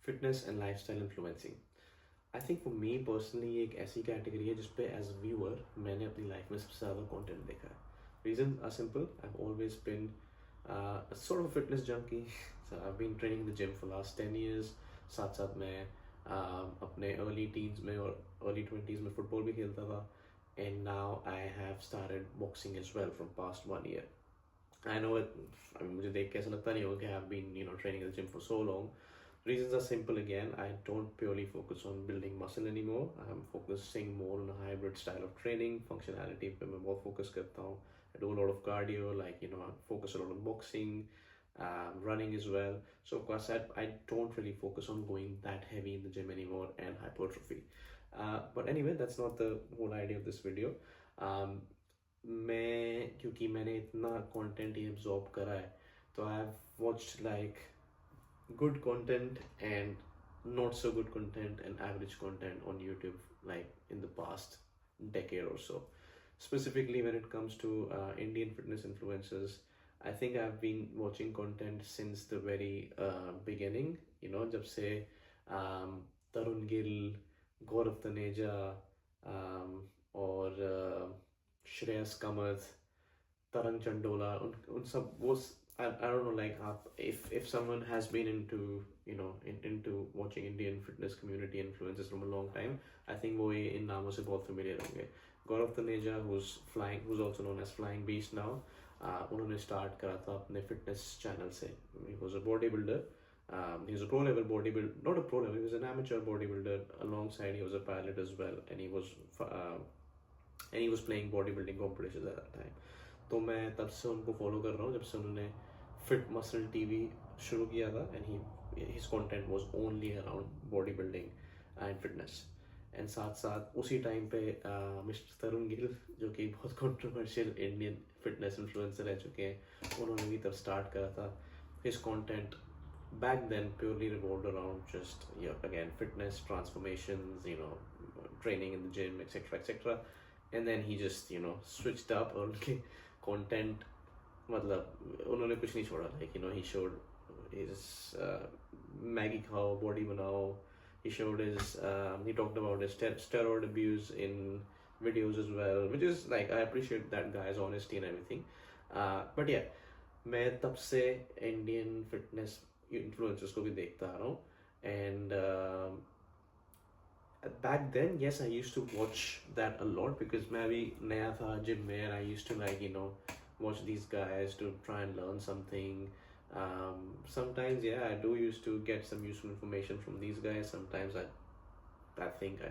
Fitness and lifestyle influencing. I think for me personally एक ऐसी category है जिसपे एज व्यूअर मैंने अपनी लाइफ में सबसे ज़्यादा कंटेंट देखा है। Reason are simple, I have always been sort of a fitness junkie. So I've been training in the gym for last 10 years. साथ साथ मैं अपने अर्ली टीन्स में और अर्ली 20s में फुटबॉल भी खेलता था, and now I have started boxing as well from past 1 year. I know it, I mean, मुझे देख के ऐसा लगता नहीं होगा कि I have been training in the gym for so long. Reasons are simple again. I don't purely focus on building muscle anymore. I'm focusing more on a hybrid style of training. Functionality पे मैं बहुत focus करता हूँ. I do a lot of cardio, like I focus a lot on boxing, running as well. So of course I don't really focus on going that heavy in the gym anymore and hypertrophy. But anyway, that's not the whole idea of this video. Um, क्योंकि मैंने इतना content ही absorb करा है, तो I have watched like good content and not so good content and average content on YouTube, like in the past decade or so. Specifically when it comes to Indian fitness influencers, I think I've been watching content since the very beginning. जब से तरुण गिल, गौरव तनेजा, और Shreyas Kamat, Tarang Chandola, उन सब वो I don't know, like if someone has been into into watching Indian fitness community influencers from a long time, I think वो ये इन नामों से बहुत familiar होंगे. Gaurav Taneja, who's also known as Flying Beast now, उन्होंने start करा था अपने fitness channel से. He was a bodybuilder. He was a pro level bodybuilder, not a pro level, he was an amateur bodybuilder. Alongside, he was a pilot as well, and he was playing bodybuilding competitions at that time. तो मैं तब से उनको follow कर रहा हूँ जब से उन्होंने फिट मसल टीवी शुरू किया था, and his content was only around body building and fitness. And साथ साथ उसी टाइम पे मिस्टर तरुण गिल, जो कि बहुत कंट्रोवर्शियल इंडियन फिटनेस इन्फ्लुएंसर रह चुके हैं, उन्होंने भी तब स्टार्ट करा था. His content back then purely revolved around just again fitness transformations, training in the gym, etc, etc. And then he just switched up on content. मतलब उन्होंने कुछ नहीं छोड़ा. Like he showed his Maggie खाओ, body बनाओ. He showed his he talked about his steroid abuse in videos as well, which is like, I appreciate that guy's honesty and everything. But yeah, मैं तब से Indian fitness influencers को भी देखता आ रहा हूँ. And back then, yes, I used to watch that a lot because मैं अभी नया था जिम में, and I used to like watch these guys to try and learn something. Sometimes, yeah, I do used to get some useful information from these guys. Sometimes I think I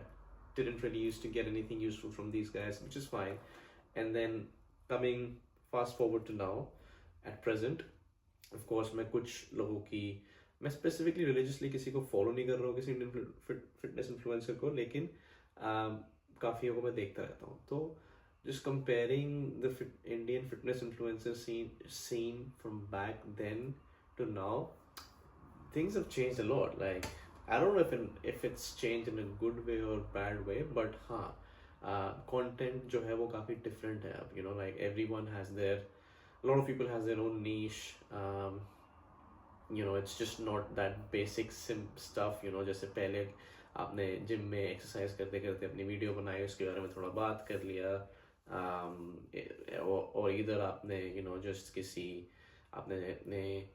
didn't really used to get anything useful from these guys, which is fine. And then coming fast forward to now, at present, of course मैं कुछ लोगों की, मैं specifically religiously किसी को follow नहीं कर रहा हूँ, किसी इंडियन फिटनेस इन्फ्लुएंसर को, लेकिन काफ़ी को मैं देखता रहता हूँ. तो just comparing the Indian fitness influencer scene from back then to now, things have changed a lot. Like, I don't know if it's changed in a good way or bad way, but हाँ, content जो है वो काफ़ी different है अब. Like everyone has a lot of people has their own niche. It's just not that basic stuff. जैसे पहले आपने जिम में एक्सरसाइज करते करते अपनी वीडियो बनाई, उसके बारे में थोड़ा बात कर लिया, और इधर आपने जस्ट आपने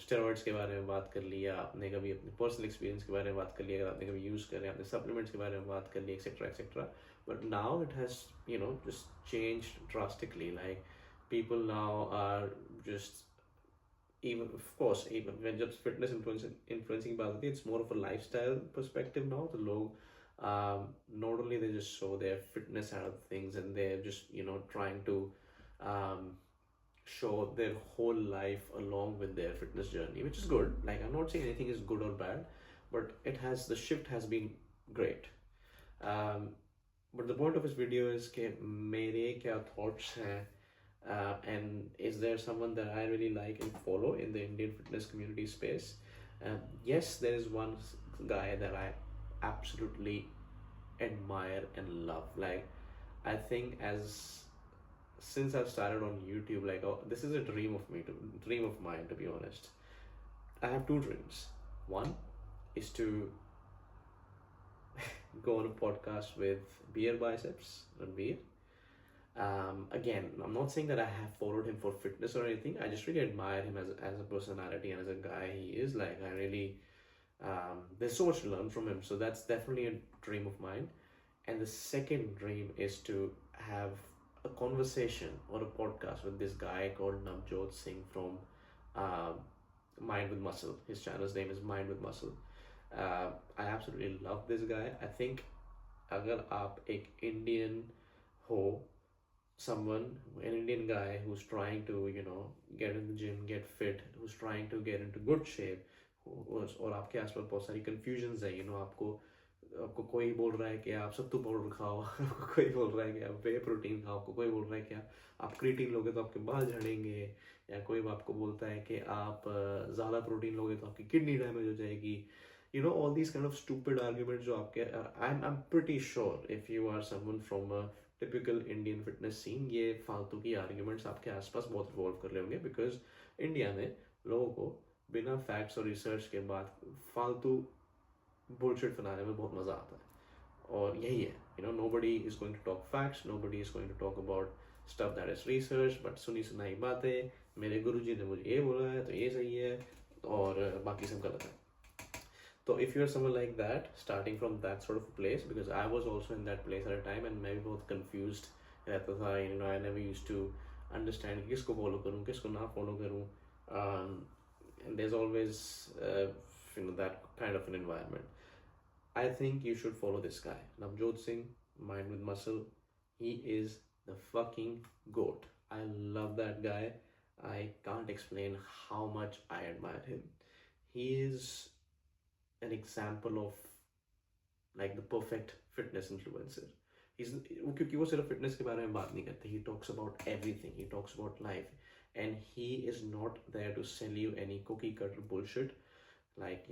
स्टेरॉइड्स के बारे में बात कर लिया, आपने कभी अपने पर्सनल एक्सपीरियंस के बारे में बात कर लिया, अगर आपने कभी यूज़ करें, आपने सप्लीमेंट्स के बारे में बात कर ली, etcetera etcetera. But now it has just changed drastically. Like, people now are just, even of course, even when just fitness influencing बात होती है, it's more of a lifestyle perspective now. The लोग not only they just show their fitness side of things, and they're just trying to show their whole life along with their fitness journey, which is good. Like, I'm not saying anything is good or bad, but the shift has been great. But the point of this video is कि मेरे क्या thoughts हैं, and is there someone that I really like and follow in the Indian fitness community space? Yes, there is one guy that I absolutely admire and love. Like, I think since I've started on YouTube, like, this is a dream of mine, to be honest. I have two dreams. One, is to go on a podcast with Beer Biceps, Ranveer. Again, I'm not saying that I have followed him for fitness or anything. I just really admire him as a personality and as a guy he is. Like, I really, there's so much to learn from him. So that's definitely a dream of mine. And the second dream is to have a conversation or a podcast with this guy called Navjot Singh from uh, Mind with Muscle. His channel's name is Mind with Muscle. I absolutely love this guy. I think अगर आप एक Indian हो, someone, an Indian guy who's trying to, get in the gym, get fit, who's trying to get into good shape, और आपके आसपास बहुत सारी confusions है, आपको आपको कोई बोल रहा है कि आप सत्तू पाउडर खाओ, आपको कोई बोल रहा है कि आप वे प्रोटीन खाओ, आपको कोई बोल रहा है कि आप क्रिएटिन लोगे तो आपके बाल झड़ेंगे, या कोई आपको बोलता है कि आप ज़्यादा प्रोटीन लोगे तो आपकी किडनी डैमेज हो जाएगी. All these kind of stupid arguments जो आपके I'm pretty sure if you are someone from a typical Indian fitness scene, ये फालतू की arguments आपके आसपास बहुत रिवॉल्व कर रहे होंगे, because इंडिया में लोगों को बिना फैक्ट्स और रिसर्च के बाद फालतू बुलशिट फैलाने में बहुत मज़ा आता है. और यही है, nobody is going to talk facts, nobody is going to talk about stuff that is research, but सुनी सुनाई बातें, मेरे गुरुजी ने मुझे ये बोला है तो ये सही है और बाकी सब गलत है. So if you're someone like that, starting from that sort of a place, because I was also in that place at a time and मैं भी बहुत confused रहता था, I never used to understand किसको follow करूँ, किसको ना follow करूँ, and there's always that kind of an environment. I think you should follow this guy, Navjot Singh, Mind with Muscle. He is the fucking GOAT. I love that guy. I can't explain how much I admire him. He is an example of like the perfect fitness influencer. क्योंकि वो सिर्फ fitness के बारे में बात नहीं करते. He talks about everything. He talks about life, and he is not there to sell you any cookie cutter bullshit like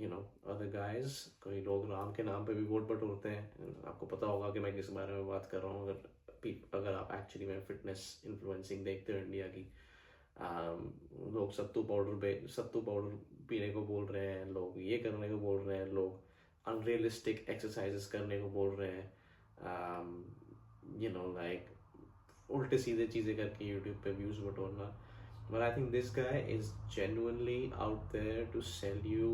other guys. कोई लोग राम के नाम पे भी वोट बटोरते हैं. आपको पता होगा कि मैं किस बारे में बात कर रहा हूँ. अगर आप एक्चुअली में फिटनेस इन्फ्लुएंसिंग देखते हो इंडिया की, लोग सत्तू पाउडर पीने को बोल रहे हैं, लोग ये करने को बोल रहे हैं, लोग अनरियलिस्टिक एक्सरसाइजेस करने को बोल रहे हैं, लाइक उल्टे सीधे चीज़ें करके यूट्यूब पे व्यूज बटोरना. But I think this guy is genuinely out there to sell you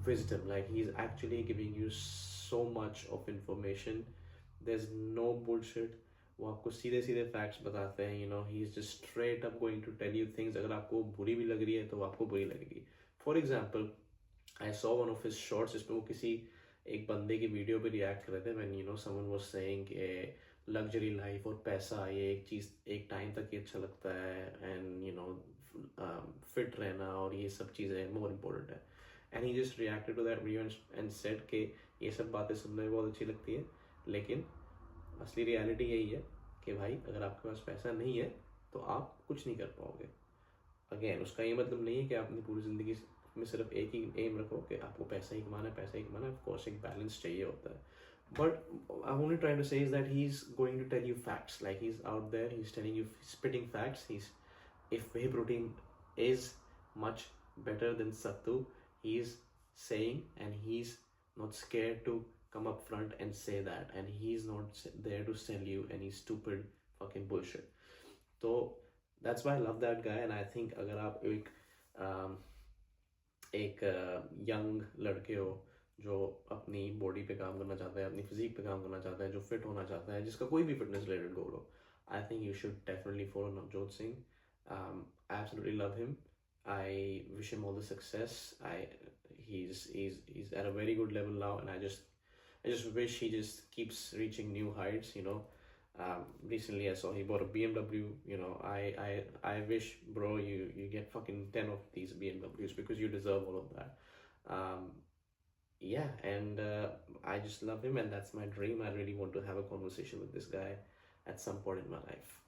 wisdom. Like, he's actually giving you so much of information. There's no bullshit. वो आपको सीधे सीधे फैक्ट्स बताते हैं. He is just straight up going to tell you things. अगर आपको बुरी भी लग रही है तो आपको बुरी लगेगी. For example, I saw one of his shorts जिसमें वो किसी एक बंदे की वीडियो पे रिएक्ट कर रहे थे. when someone was saying कि लग्जरी लाइफ और पैसा ये एक चीज़ एक टाइम तक ही अच्छा लगता है, एंड फिट रहना और ये सब चीज़ें मोर इम्पोर्टेंट है. And he just reacted to that video and said कि ये सब बातें सुनने में बहुत अच्छी लगती है, लेकिन असली रियलिटी यही है कि भाई अगर आपके पास पैसा नहीं है तो आप कुछ नहीं कर पाओगे. अगेन, उसका ये मतलब नहीं है कि आप अपनी पूरी ज़िंदगी में सिर्फ एक ही एम रखो कि आपको पैसा ही कमाना है. ऑफ कोर्स एक बैलेंस चाहिए होता है. But I'm only trying to say is that he's going to tell you facts. Like, he's out there, he's telling you, spitting facts. If whey protein is much better than sattu, he's saying, and he's not scared to come up front and say that, and he's not there to sell you any stupid fucking bullshit. So that's why I love that guy. And I think अगर आप एक young लड़के हो जो अपनी body पे काम करना चाहता है, अपनी फिजिक पे काम करना चाहता है, जो फिट होना चाहता है, जिसका कोई भी फिटनेस रिलेटेड गोल हो, I think you should definitely follow Navjot Singh. I absolutely love him. I wish him all the success. He's at a very good level now, and I just wish he just keeps reaching new heights. Recently I saw he bought a BMW. I wish, bro, you get fucking 10 of these BMWs because you deserve all of that. Yeah, and I just love him, and that's my dream. I really want to have a conversation with this guy at some point in my life.